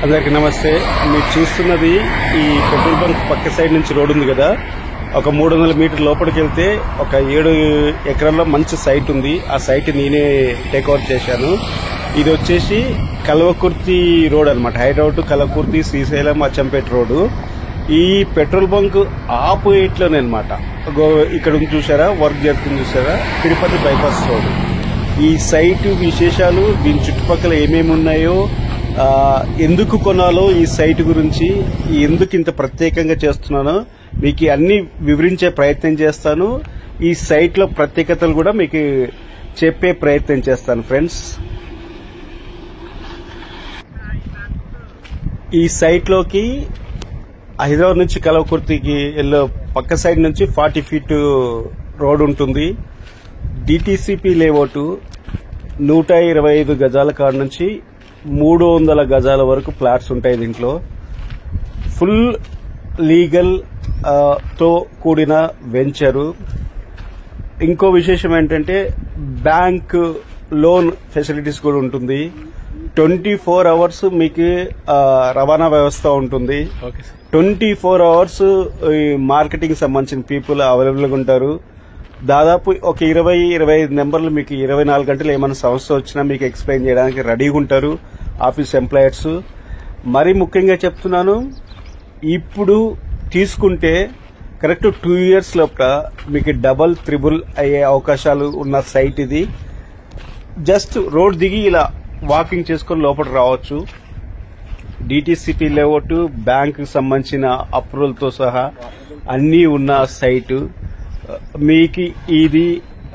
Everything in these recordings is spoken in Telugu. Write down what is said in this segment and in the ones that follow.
అందరికి నమస్తే. మీరు చూస్తున్నది ఈ పెట్రోల్ బంక్ పక్క సైడ్ నుంచి రోడ్ ఉంది కదా, ఒక 300 మీటర్ లోపలికి వెళ్తే ఒక 7 ఎకరాల్లో మంచి సైట్ ఉంది. ఆ సైట్ నేనే టేక్ ఓవర్ చేశాను. ఇది వచ్చేసి కల్వకుర్తి రోడ్ అనమాట. Hyderabad to Kalwakurthy, Srisailam, Achampet road. ఈ పెట్రోల్ బంక్ ఆపోజిట్ లోనే అనమాట. ఇక్కడ చూసారా, వర్క్ జరుగుతుంది చూసారా, తిరుపతి బైపాస్ రోడ్. ఈ సైట్ విశేషాలు, దీని చుట్టుపక్కల ఏమేమి ఉన్నాయో, ఎందుకు కొనాలో, ఈ సైట్ గురించి ఎందుకు ఇంత ప్రత్యేకంగా చేస్తున్నానో మీకు అన్ని వివరించే ప్రయత్నం చేస్తాను. ఈ సైట్ లో ప్రత్యేకతలు కూడా మీకు చెప్పే ప్రయత్నం చేస్తాను ఫ్రెండ్స్. ఈ సైట్ లోకి హైదరాబాద్ నుంచి కల్వకుర్తికి వెళ్ళే పక్క సైడ్ నుంచి 40 ఫీట్ రోడ్ ఉంటుంది. డిటిసిపి లేఅవుట్ 125 గజాల కాడ నుంచి 300 గజాల వరకు ఫ్లాట్స్ ఉంటాయి. దీంట్లో ఫుల్ లీగల్ తో కూడిన వెంచరు. ఇంకో విశేషం ఏంటంటే బ్యాంక్ లోన్ ఫెసిలిటీస్ కూడా ఉంటుంది. 24 అవర్స్ మీకు రవాణా వ్యవస్థ ఉంటుంది. 24 అవర్స్ మార్కెటింగ్ సంబంధించిన పీపుల్ అవైలబుల్ గా ఉంటారు. దాదాపు ఒక 20-25 నెంబర్లు మీకు 24 గంటలు ఏమైనా సమస్య వచ్చినా మీకు ఎక్స్ప్లెయిన్ చేయడానికి రెడీగా ఉంటారు ఆఫీస్ ఎంప్లాయర్స్. మరీ ముఖ్యంగా చెప్తున్నాను, ఇప్పుడు తీసుకుంటే కరెక్ట్ 2 years లోపల మీకు డబల్ త్రిబుల్ అయ్యే అవకాశాలు ఉన్న సైట్ ఇది. జస్ట్ రోడ్ దిగి ఇలా వాకింగ్ చేసుకుని లోపల రావచ్చు. డిటిసిపి లేఅవుట్, బ్యాంక్ సంబంధించిన అప్రూవల్ తో సహా అన్నీ ఉన్న సైటు. మీకు ఇది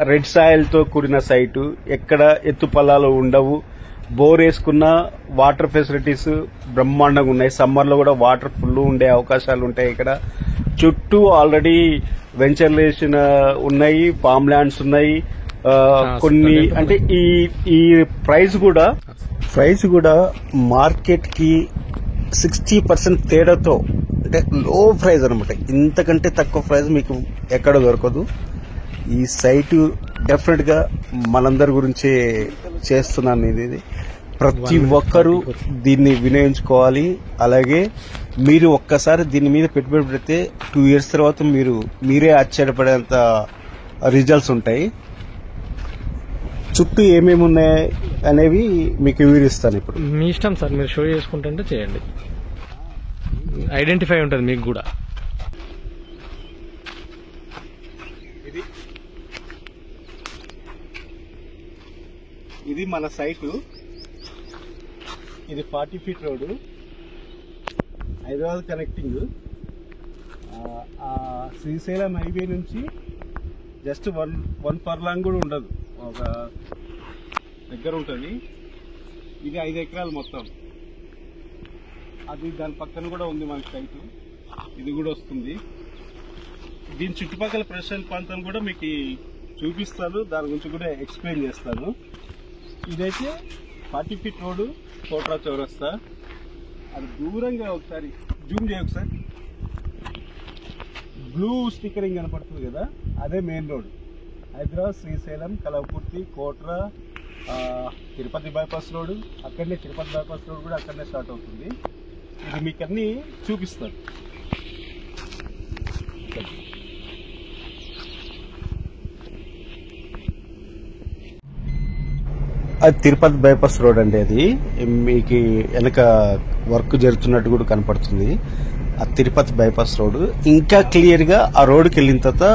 రెడ్ సాయిల్ తో కూడిన సైటు. ఎక్కడ ఎత్తు పొలాలు ఉండవు. బోర్ వేసుకున్న వాటర్ ఫెసిలిటీస్ బ్రహ్మాండంగా ఉన్నాయి. సమ్మర్ లో కూడా వాటర్ ఫుల్ ఉండే అవకాశాలు ఉంటాయి. ఇక్కడ చుట్టూ ఆల్రెడీ వెంచర్లేషన్ ఉన్నాయి, ఫామ్ ల్యాండ్స్ ఉన్నాయి. కొన్ని అంటే ఈ ప్రైస్ కూడా మార్కెట్ కి 60% తేడాతో, అంటే లో ప్రైస్ అనమాట. ఇంతకంటే తక్కువ ప్రైస్ మీకు ఎక్కడ దొరకదు. ఈ సైట్ డెఫినెట్ గా మనందరి గురించే చేస్తున్నాను. ఇది ప్రతి ఒక్కరూ దీన్ని వినియోగించుకోవాలి. అలాగే మీరు ఒక్కసారి దీని మీద పెట్టుబడి పెడితే 2 years తర్వాత మీరే ఆశ్చర్యపడేంత రిజల్ట్స్ ఉంటాయి. చుట్టూ ఏమేమి ఉన్నాయి అనేవి మీకు వివరిస్తాను ఇప్పుడు. మీ ఇష్టం సార్, మీరు షో చేసుకుంటుంటే చేయండి. ఐడెంటిఫై ఉంటుంది మీకు కూడా. ఇది మన సైటు. ఇది 40 feet road, Hyderabad connecting. Srisailam highway నుంచి జస్ట్ 1 furlong కూడా ఉండదు, ఒక దగ్గర ఉంటుంది. ఇది 5 ఎకరాలు మొత్తం. అది దాని పక్కన కూడా ఉంది మన సైటు. ఇది కూడా వస్తుంది. దీని చుట్టుపక్కల పరిసర ప్రాంతం కూడా మీకు చూపిస్తాను, దాని గురించి కూడా ఎక్స్ప్లెయిన్ చేస్తాను. ఇదైతే 40 ఫీట్ రోడ్డు, కోట్రా చౌరస్తా. అది దూరంగా ఒకసారి జూమ్ చేయ, ఒకసారి బ్లూ స్టిక్కరింగ్ కనపడుతుంది కదా, అదే main road. Hyderabad, Srisailam, Kalwakurthy, Kotra, Tirupati bypass road. అక్కడనే తిరుపతి బైపాస్ రోడ్ కూడా అక్కడనే స్టార్ట్ అవుతుంది. ఇది మీకు అన్ని చూపిస్తాను. అది తిరుపతి బైపాస్ రోడ్ అండి. అది మీకు వెనక వర్క్ జరుగుతున్నట్టు కూడా కనపడుతుంది. ఆ తిరుపతి బైపాస్ రోడ్ ఇంకా క్లియర్ గా ఆ రోడ్కి వెళ్ళిన తర్వాత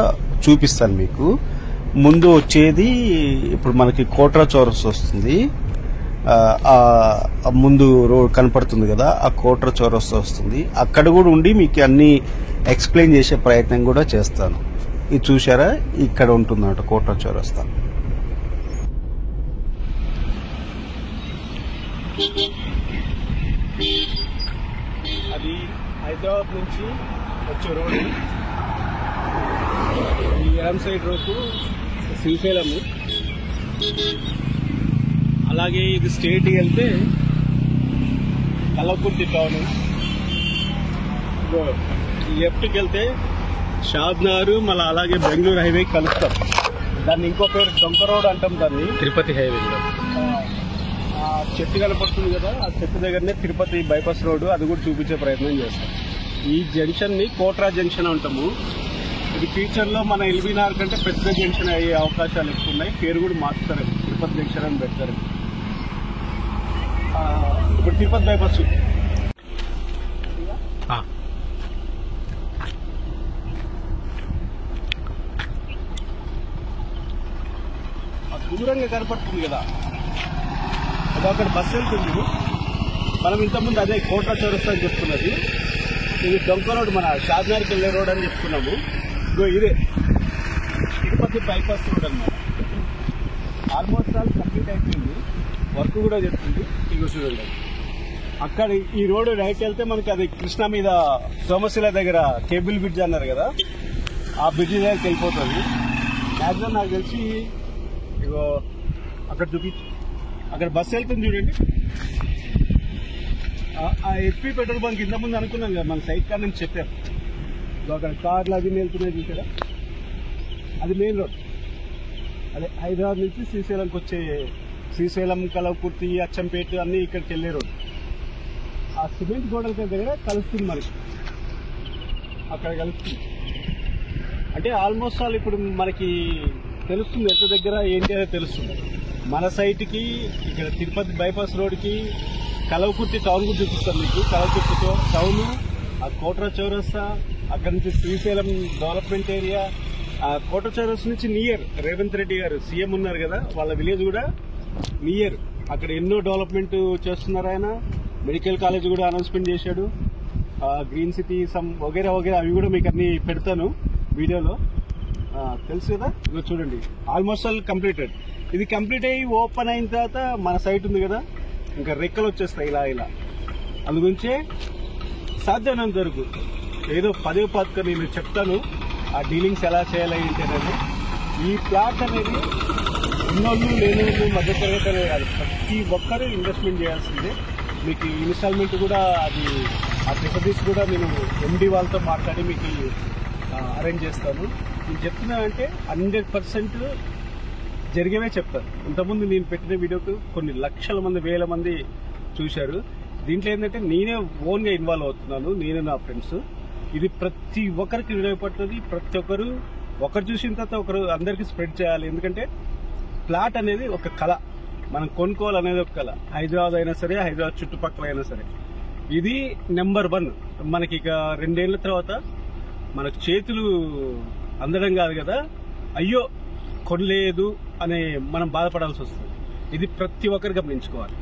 చూపిస్తాను మీకు. ముందు వచ్చేది ఇప్పుడు మనకి కోట్రా చౌరస్తా వస్తుంది. ముందు రోడ్ కనపడుతుంది కదా, ఆ కోట్రా చౌరస్తా వస్తుంది. అక్కడ కూడా ఉండి మీకు అన్ని ఎక్స్ప్లెయిన్ చేసే ప్రయత్నం కూడా చేస్తాను. ఇది చూసారా, ఇక్కడ ఉంటుందన్నమాట కోట్రా చౌరస్తా. అది హైదరాబాద్ నుంచి వచ్చే రోడ్డు. ఈ ఎడం సైడ్ రోడ్డు శ్రీశైలము. అలాగే ఇది స్ట్రేట్ వెళ్తే కల్వకుర్తి టౌన్. లెఫ్ట్కి వెళ్తే షాద్నగర్, మళ్ళీ అలాగే బెంగళూరు హైవే కలుస్తాం. దాన్ని ఇంకో పేరు డొంక రోడ్ అంటాం. దాన్ని తిరుపతి హైవే కూడా. ఆ చెట్టు కనపడుతుంది కదా, ఆ చెట్టు దగ్గరనే తిరుపతి బైపాస్ రోడ్డు, అది కూడా చూపించే ప్రయత్నం చేస్తాం. ఈ జంక్షన్ ని కోట్రా జంక్షన్ అంటాము. ఇది ఫ్యూచర్ లో మన ఎల్బీనగర్ కంటే పెద్ద జంక్షన్ అయ్యే అవకాశాలు ఎక్కువ ఉన్నాయి. పేరు కూడా మార్చుతారు, తిరుపతి జంక్షన్ అని పెడతారు. ఇప్పుడు తిరుపతి బైపాస్ దూరంగా కనపడుతుంది కదా, అది అక్కడ బస్సు వెళ్తుంది. మనం ఇంతకుముందు అదే కోట్రా చౌరస్తా అని చెప్తున్నది. ఇది డొంక రోడ్, మన షాద్నగర్కి వెళ్ళే రోడ్ అని చెప్తున్నాము. ఇదే తిరుపతి బైపాస్ రోడ్ అన్నమాట. ఆల్మోస్ట్ ఆల్ కంప్లీట్ అయిపోయింది, వర్క్ కూడా చెప్తుంది. ఇగో చూడండి, అక్కడ ఈ రోడ్ రైట్ వెళ్తే మనకి అది కృష్ణా మీద సోమశిల దగ్గర కేబుల్ బ్రిడ్జ్ అన్నారు కదా, ఆ బ్రిడ్జ్ దగ్గరికి వెళ్ళిపోతుంది. మ్యాక్సిమం నాకు తెలిసి ఇగో అక్కడ చూపించు, అక్కడ బస్సు వెళ్తుంది చూడండి. ఆ హెచ్పీ పెట్రోల్ బంక్ ఇంతకుముందు అనుకున్నాం కదా, మన సైడ్ కార్ నుంచి చెప్పాం. అక్కడ కార్లు అది వెళ్తున్నాయి చూసారా, అది మెయిన్ రోడ్. అదే హైదరాబాద్ నుంచి శ్రీశైలంకి వచ్చే, శ్రీశైలం, కలవకుర్తి, అచ్చంపేట అన్ని ఇక్కడికి వెళ్ళే రోడ్. ఆ సిమెంట్ గోడల దగ్గర కలుస్తుంది మనకి, అక్కడ కలుస్తుంది. అంటే ఆల్మోస్ట్ ఆల్ ఇప్పుడు మనకి తెలుస్తుంది ఎంత దగ్గర ఏంటి అనేది తెలుస్తుంది. మన సైట్కి ఇక్కడ తిరుపతి బైపాస్ రోడ్కి కలవకుర్తి టౌన్ కూడా చూపిస్తాం మీకు. కలవకుర్తి టౌన్, ఆ కోట్రా చౌరస్తా, అక్కడ నుంచి శ్రీశైలం డెవలప్మెంట్ ఏరియా, ఆ కోట్రా చౌరస్తా నుంచి నియర్ రేవంత్ రెడ్డి గారు సీఎం ఉన్నారు కదా, వాళ్ళ విలేజ్ కూడా నియర్. అక్కడ ఎన్నో డెవలప్మెంట్ చేస్తున్నారు ఆయన. మెడికల్ కాలేజ్ కూడా అనౌన్స్మెంట్ చేశాడు. గ్రీన్ సిటీ సమ్ వగేరా వగేరా అవి కూడా మీకు అన్ని పెడతాను వీడియోలో, తెలుసు కదా. ఇదిగో చూడండి, ఆల్మోస్ట్ ఆల్ కంప్లీటెడ్. ఇది కంప్లీట్ అయ్యి ఓపెన్ అయిన తర్వాత మన సైట్ ఉంది కదా, ఇంకా రెక్కలు వచ్చేస్తాయి ఇలా ఇలా. అందుగురించే సాధ్యమైనంత వరకు ఏదో పదే పదక నేను చెప్తాను ఆ డీలింగ్స్ ఎలా చేయాలి ఏంటి అనేది. ఈ ప్లాట్ అనేది ఉన్నోళ్ళు లేనోళ్ళు మధ్యతరగతి అనేది కాదు, ప్రతి ఒక్కరూ ఇన్వెస్ట్మెంట్ చేయాల్సిందే. మీకు ఇన్స్టాల్మెంట్ కూడా అది ఆ ఫెసిలిటీస్ కూడా నేను ఎండి వాళ్ళతో మాట్లాడి మీకు అరేంజ్ చేస్తాను. నేను చెప్తున్నానంటే 100% జరిగేవే చెప్తాను. ఇంతకుముందు నేను పెట్టిన వీడియోకు కొన్ని లక్షల మంది, వేల మంది చూశారు. దీంట్లో ఏంటంటే నేనే ఓన్గా ఇన్వాల్వ్ అవుతున్నాను, నేను నా ఫ్రెండ్స్. ఇది ప్రతి ఒక్కరికి ఉపయోగపడుతుంది. ప్రతి ఒక్కరు ఒకరు చూసిన తర్వాత ఒకరు అందరికీ స్ప్రెడ్ చేయాలి. ఎందుకంటే ప్లాట్ అనేది ఒక కళ, మనం కొనుక్కోవాలనేది ఒక కళ. హైదరాబాద్ అయినా సరే, హైదరాబాద్ చుట్టుపక్కల అయినా సరే. ఇది నెంబర్ 1. మనకి ఇక 2 ఏళ్ల తర్వాత మనకు చేతులు అందడం కాదు కదా, అయ్యో కొనలేదు అనే మనం బాధపడాల్సి వస్తుంది. ఇది ప్రతి ఒక్కరు గమనించుకోవాలి.